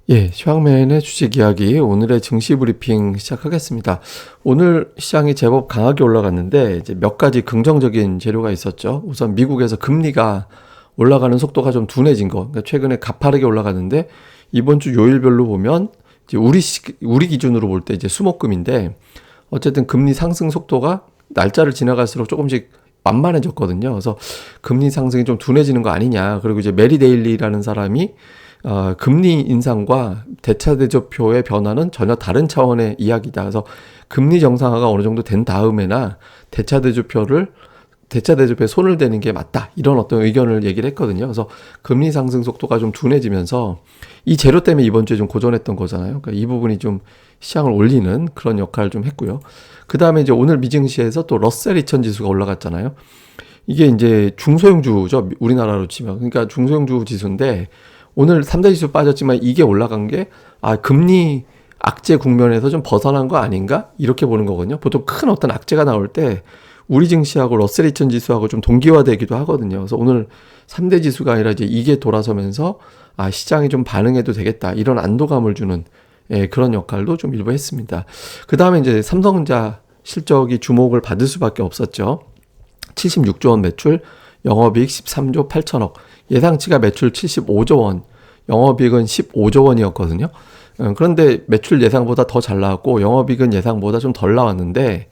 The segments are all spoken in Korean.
예, 슈왕맨의 주식 이야기, 오늘의 증시 브리핑 시작하겠습니다. 오늘 시장이 제법 강하게 올라갔는데, 이제 몇 가지 긍정적인 재료가 있었죠. 우선 미국에서 금리가 올라가는 속도가 좀 둔해진 거. 그러니까 최근에 가파르게 올라갔는데, 이번 주 요일별로 보면, 이제 우리 기준으로 볼 때 이제 수목금인데, 어쨌든 금리 상승 속도가 날짜를 지나갈수록 조금씩 완만해졌거든요. 그래서 금리 상승이 좀 둔해지는 거 아니냐. 그리고 이제 메리 데일리라는 사람이 금리 인상과 대차대조표의 변화는 전혀 다른 차원의 이야기다. 그래서 금리 정상화가 어느 정도 된 다음에나 대차대조표에 손을 대는 게 맞다. 이런 어떤 의견을 얘기를 했거든요. 그래서 금리 상승 속도가 좀 둔해지면서 이 재료 때문에 이번 주에 좀 고전했던 거잖아요. 그러니까 이 부분이 좀 시장을 올리는 그런 역할을 좀 했고요. 그 다음에 이제 오늘 미증시에서 또 러셀 2000 지수가 올라갔잖아요. 이게 이제 중소형주죠. 우리나라로 치면. 그러니까 중소형주 지수인데 오늘 3대 지수 빠졌지만 이게 올라간 게 금리 악재 국면에서 좀 벗어난 거 아닌가? 이렇게 보는 거거든요. 보통 큰 어떤 악재가 나올 때 우리 증시하고 러셀 2000 지수하고 좀 동기화되기도 하거든요. 그래서 오늘 3대 지수가 아니라 이제 이게 돌아서면서 시장이 좀 반응해도 되겠다. 이런 안도감을 주는 그런 역할도 좀 일부 했습니다. 그 다음에 이제 삼성전자 실적이 주목을 받을 수밖에 없었죠. 76조 원 매출, 영업이익 13조 8천억, 예상치가 매출 75조 원, 영업이익은 15조 원이었거든요. 그런데 매출 예상보다 더 잘 나왔고 영업이익은 예상보다 좀 덜 나왔는데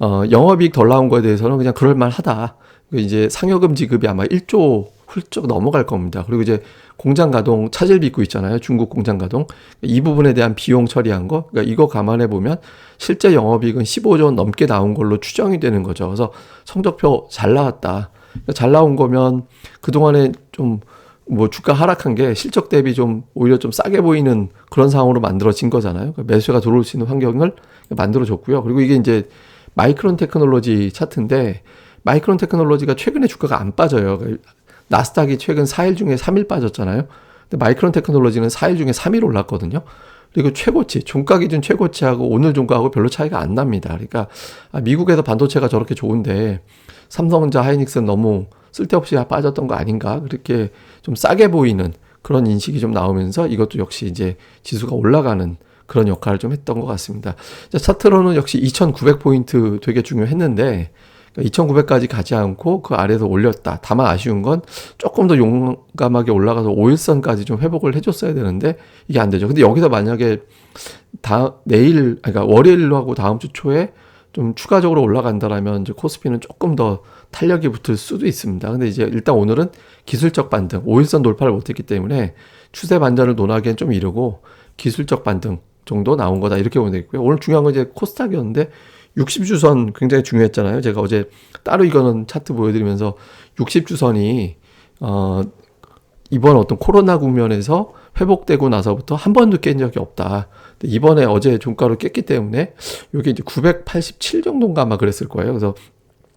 영업이익 덜 나온 거에 대해서는 그냥 그럴만하다. 이제 상여금 지급이 아마 1조 훌쩍 넘어갈 겁니다. 그리고 이제 공장 가동 차질 빚고 있잖아요. 중국 공장 가동. 이 부분에 대한 비용 처리한 거. 그러니까 이거 감안해 보면 실제 영업이익은 15조 원 넘게 나온 걸로 추정이 되는 거죠. 그래서 성적표 잘 나왔다. 그러니까 잘 나온 거면 그동안에 좀 뭐 주가 하락한 게 실적 대비 좀 오히려 좀 싸게 보이는 그런 상황으로 만들어진 거잖아요. 그러니까 매수가 들어올 수 있는 환경을 만들어줬고요. 그리고 이게 이제 마이크론 테크놀로지 차트인데 마이크론 테크놀로지가 최근에 주가가 안 빠져요. 나스닥이 최근 4일 중에 3일 빠졌잖아요. 근데 마이크론 테크놀로지는 4일 중에 3일 올랐거든요. 그리고 최고치, 종가 기준 최고치하고 오늘 종가하고 별로 차이가 안 납니다. 그러니까 미국에서 반도체가 저렇게 좋은데 삼성전자, 하이닉스는 너무 쓸데없이 빠졌던 거 아닌가? 그렇게 좀 싸게 보이는 그런 인식이 좀 나오면서 이것도 역시 이제 지수가 올라가는 그런 역할을 좀 했던 것 같습니다. 차트로는 역시 2900포인트 되게 중요했는데 2900까지 가지 않고 그 아래에서 올렸다. 다만 아쉬운 건 조금 더 용감하게 올라가서 5일선까지 좀 회복을 해줬어야 되는데 이게 안 되죠. 근데 여기서 만약에 그러니까 월요일로 하고 다음 주 초에 좀 추가적으로 올라간다라면 이제 코스피는 조금 더 탄력이 붙을 수도 있습니다. 근데 이제 일단 오늘은 기술적 반등, 5일선 돌파를 못했기 때문에 추세 반전을 논하기엔 좀 이르고 기술적 반등 정도 나온 거다 이렇게 보면 되겠고요. 오늘 중요한 건 이제 코스닥이었는데 60주선 굉장히 중요했잖아요. 제가 어제 따로 이거는 차트 보여드리면서 60주선이 이번 어떤 코로나 국면에서 회복되고 나서부터 한 번도 깬 적이 없다. 이번에 어제 종가로 깼기 때문에 이게 이제 987 정도인가 아마 그랬을 거예요. 그래서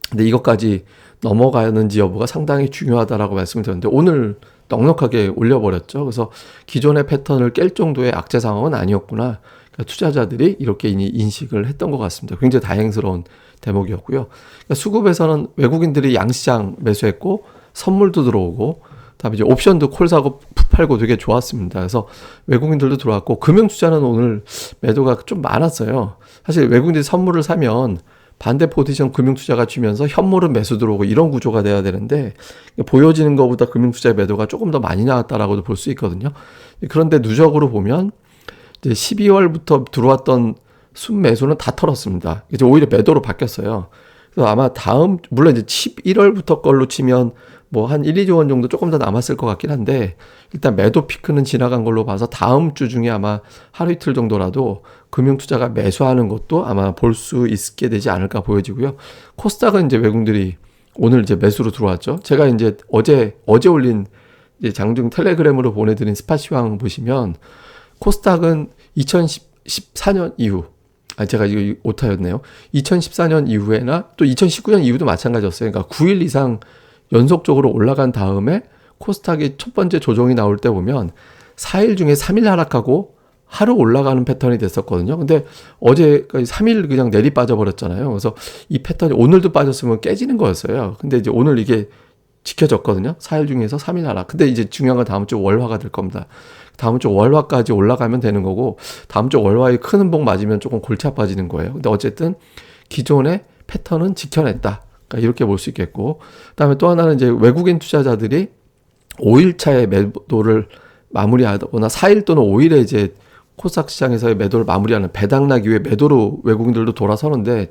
근데 이것까지 넘어가는지 여부가 상당히 중요하다라고 말씀을 드렸는데 오늘 넉넉하게 올려버렸죠. 그래서 기존의 패턴을 깰 정도의 악재 상황은 아니었구나. 그러니까 투자자들이 이렇게 인식을 했던 것 같습니다. 굉장히 다행스러운 대목이었고요. 그러니까 수급에서는 외국인들이 양시장 매수했고 선물도 들어오고 다음에 이제 옵션도 콜 사고 풋 팔고 되게 좋았습니다. 그래서 외국인들도 들어왔고 금융투자는 오늘 매도가 좀 많았어요. 사실 외국인들이 선물을 사면 반대 포지션 금융투자가 쥐면서 현물은 매수 들어오고 이런 구조가 돼야 되는데 보여지는 것보다 금융투자의 매도가 조금 더 많이 나왔다라고도 볼 수 있거든요. 그런데 누적으로 보면 이제 12월부터 들어왔던 순매수는 다 털었습니다. 이제 오히려 매도로 바뀌었어요. 그래서 아마 물론 이제 11월부터 걸로 치면 뭐 한 1, 2조 원 정도 조금 더 남았을 것 같긴 한데 일단 매도 피크는 지나간 걸로 봐서 다음 주 중에 아마 하루 이틀 정도라도 금융투자가 매수하는 것도 아마 볼 수 있게 되지 않을까 보여지고요. 코스닥은 이제 외국인들이 오늘 이제 매수로 들어왔죠. 제가 이제 어제 올린 이제 장중 텔레그램으로 보내드린 스팟시황 보시면 코스닥은 2014년 이후 제가 이거 오타였네요. 2014년 이후에나 또 2019년 이후도 마찬가지였어요. 그러니까 9일 이상 연속적으로 올라간 다음에 코스닥이 첫 번째 조정이 나올 때 보면 4일 중에 3일 하락하고 하루 올라가는 패턴이 됐었거든요. 근데 어제 3일 그냥 내리 빠져버렸잖아요. 그래서 이 패턴이 오늘도 빠졌으면 깨지는 거였어요. 근데 이제 오늘 이게 지켜졌거든요. 4일 중에서 3일 하락. 근데 이제 중요한 건 다음 주 월화가 될 겁니다. 다음 주 월화까지 올라가면 되는 거고, 다음 주 월화에 큰 음봉 맞으면 조금 골치 아파지는 거예요. 근데 어쨌든 기존의 패턴은 지켜냈다. 그러니까 이렇게 볼 수 있겠고, 그다음에 또 하나는 이제 외국인 투자자들이 5일차에 매도를 마무리하거나 4일 또는 5일에 이제 코스닥 시장에서의 매도를 마무리하는 배당나기 위해 매도로 외국인들도 돌아서는데,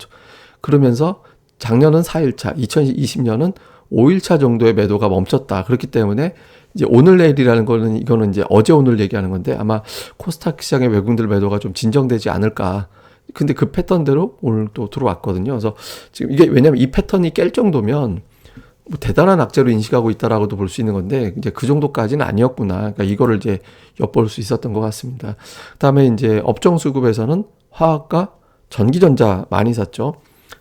그러면서 작년은 4일차, 2020년은 5일차 정도의 매도가 멈췄다. 그렇기 때문에 이제 오늘 내일이라는 거는 이거는 이제 어제 오늘 얘기하는 건데, 아마 코스닥 시장의 외국인들 매도가 좀 진정되지 않을까. 근데 그 패턴대로 오늘 또 들어왔거든요. 그래서 지금 이게 왜냐면 이 패턴이 깰 정도면 뭐 대단한 악재로 인식하고 있다라고도 볼 수 있는 건데, 이제 그 정도까지는 아니었구나. 그러니까 이거를 이제 엿볼 수 있었던 것 같습니다. 그다음에 이제 업종 수급에서는 화학과 전기전자 많이 샀죠.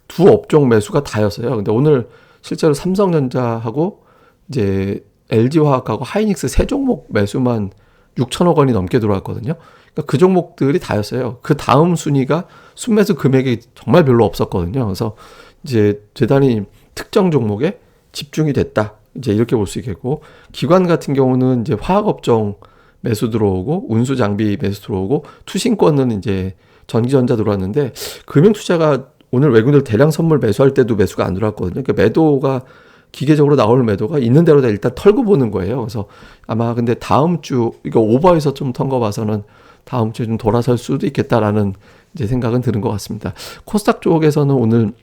두 업종 매수가 다였어요. 근데 오늘 실제로 삼성전자하고 이제 LG화학하고 하이닉스 세 종목 매수만 6천억 원이 넘게 들어왔거든요. 그러니까 그 종목들이 다였어요. 그 다음 순위가 순매수 금액이 정말 별로 없었거든요. 그래서 이제 대단히 특정 종목에 집중이 됐다. 이제 이렇게 볼 수 있겠고, 기관 같은 경우는 이제 화학업종 매수 들어오고, 운수 장비 매수 들어오고, 투신권은 이제 전기전자 들어왔는데, 금융투자가 오늘 외국인들 대량 선물 매수할 때도 매수가 안 들어왔거든요. 그러니까 매도가 기계적으로 나올 매도가 있는 대로 다 일단 털고 보는 거예요. 그래서 아마 근데 다음 주 이거 오버해서 좀 턴 거 봐서는 다음 주에 좀 돌아설 수도 있겠다라는 이제 생각은 드는 것 같습니다. 코스닥 쪽에서는 오늘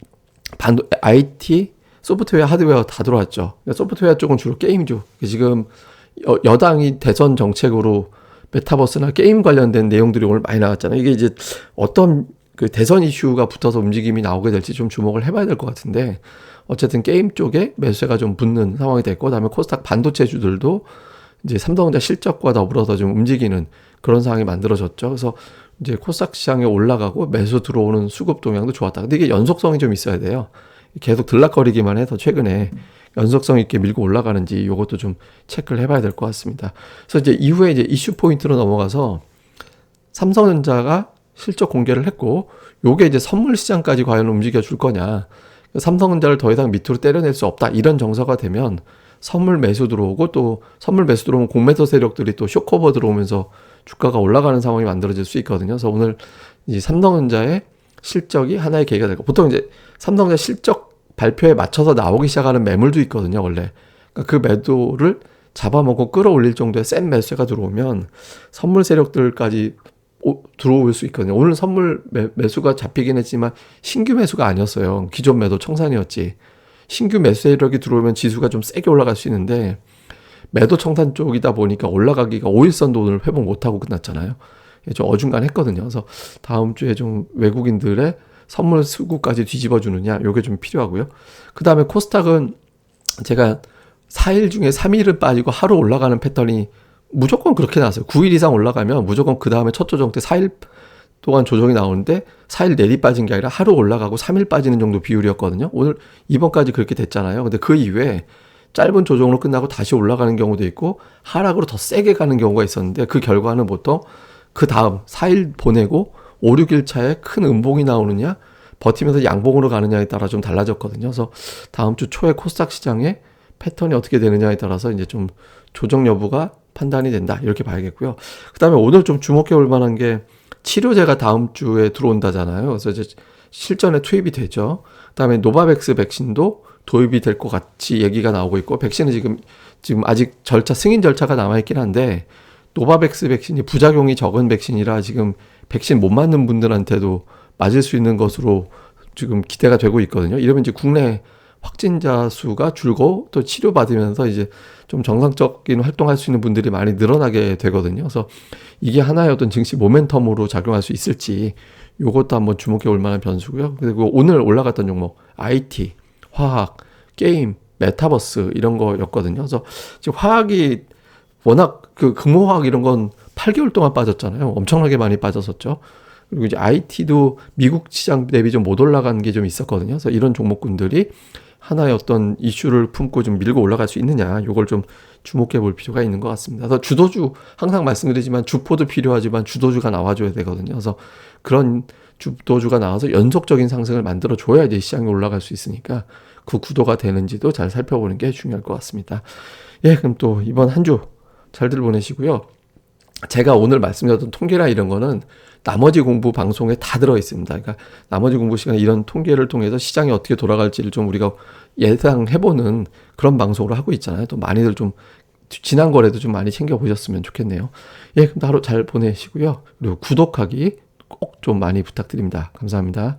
IT, 소프트웨어, 하드웨어 다 들어왔죠. 그러니까 소프트웨어 쪽은 주로 게임주. 지금 여당이 대선 정책으로 메타버스나 게임 관련된 내용들이 오늘 많이 나왔잖아요. 이게 이제 어떤 그 대선 이슈가 붙어서 움직임이 나오게 될지 좀 주목을 해봐야 될 것 같은데, 어쨌든 게임 쪽에 매수세가 좀 붙는 상황이 됐고, 그다음에 코스닥 반도체주들도 이제 삼성전자 실적과 더불어서 좀 움직이는 그런 상황이 만들어졌죠. 그래서 이제 코스닥 시장에 올라가고 매수 들어오는 수급 동향도 좋았다. 근데 이게 연속성이 좀 있어야 돼요. 계속 들락거리기만 해서 최근에 연속성 있게 밀고 올라가는지 이것도 좀 체크를 해봐야 될 것 같습니다. 그래서 이제 이후에 이제 이슈 포인트로 넘어가서 삼성전자가 실적 공개를 했고, 요게 이제 선물 시장까지 과연 움직여 줄 거냐. 삼성전자를 더 이상 밑으로 때려낼 수 없다. 이런 정서가 되면 선물 매수 들어오고, 또 선물 매수 들어오면 공매도 세력들이 또 쇼커버 들어오면서 주가가 올라가는 상황이 만들어질 수 있거든요. 그래서 오늘 이 삼성전자의 실적이 하나의 계기가 되고, 보통 이제 삼성전자 실적 발표에 맞춰서 나오기 시작하는 매물도 있거든요, 원래. 그러니까 그 매도를 잡아먹고 끌어올릴 정도의 센 매수가 들어오면 선물 세력들까지 들어올 수 있거든요. 오늘 선물 매수가 잡히긴 했지만 신규 매수가 아니었어요. 기존 매도 청산이었지. 신규 매수 세력이 들어오면 지수가 좀 세게 올라갈 수 있는데, 매도 청산 쪽이다 보니까 올라가기가 5일선도 오늘 회복 못하고 끝났잖아요. 좀 어중간했거든요. 그래서 다음 주에 좀 외국인들의 선물 수급까지 뒤집어 주느냐, 요게 좀 필요하고요. 그 다음에 코스닥은 제가 4일 중에 3일은 빠지고 하루 올라가는 패턴이 무조건 그렇게 나왔어요. 9일 이상 올라가면 무조건 그 다음에 첫 조정 때 4일 동안 조정이 나오는데 4일 내리 빠진 게 아니라 하루 올라가고 3일 빠지는 정도 비율이었거든요. 오늘 이번까지 그렇게 됐잖아요. 근데 그 이후에 짧은 조정으로 끝나고 다시 올라가는 경우도 있고 하락으로 더 세게 가는 경우가 있었는데, 그 결과는 보통 그 다음 4일 보내고 5, 6일 차에 큰 음봉이 나오느냐, 버티면서 양봉으로 가느냐에 따라 좀 달라졌거든요. 그래서 다음 주 초에 코스닥 시장의 패턴이 어떻게 되느냐에 따라서 이제 좀 조정 여부가 판단이 된다, 이렇게 봐야겠고요. 그 다음에 오늘 좀 주목해 볼 만한 게 치료제가 다음 주에 들어온다잖아요. 그래서 이제 실전에 투입이 되죠. 그 다음에 노바백스 백신도 도입이 될 것 같이 얘기가 나오고 있고, 백신은 지금 아직 승인 절차가 남아있긴 한데, 노바백스 백신이 부작용이 적은 백신이라 지금 백신 못 맞는 분들한테도 맞을 수 있는 것으로 지금 기대가 되고 있거든요. 이러면 이제 국내 확진자 수가 줄고 또 치료받으면서 이제 좀 정상적인 활동할 수 있는 분들이 많이 늘어나게 되거든요. 그래서 이게 하나의 어떤 증시 모멘텀으로 작용할 수 있을지, 요것도 한번 주목해 볼 만한 변수고요. 그리고 오늘 올라갔던 종목 IT, 화학, 게임, 메타버스 이런 거였거든요. 그래서 지금 화학이 워낙 그 금호화학 이런 건 8개월 동안 빠졌잖아요. 엄청나게 많이 빠졌었죠. 그리고 이제 IT도 미국 시장 대비 좀 못 올라간 게 좀 있었거든요. 그래서 이런 종목군들이 하나의 어떤 이슈를 품고 좀 밀고 올라갈 수 있느냐, 요걸 좀 주목해 볼 필요가 있는 것 같습니다. 그래서 주도주, 항상 말씀드리지만 주포도 필요하지만 주도주가 나와줘야 되거든요. 그래서 그런 주도주가 나와서 연속적인 상승을 만들어 줘야 이제 시장이 올라갈 수 있으니까, 그 구도가 되는지도 잘 살펴보는 게 중요할 것 같습니다. 예, 그럼 또 이번 한 주 잘들 보내시고요. 제가 오늘 말씀드렸던 통계나 이런 거는 나머지 공부 방송에 다 들어 있습니다. 그러니까 나머지 공부 시간에 이런 통계를 통해서 시장이 어떻게 돌아갈지를 좀 우리가 예상해보는 그런 방송을 하고 있잖아요. 또 많이들 좀 지난 거래도 좀 많이 챙겨보셨으면 좋겠네요. 예, 그럼 하루 잘 보내시고요. 그리고 구독하기 꼭 좀 많이 부탁드립니다. 감사합니다.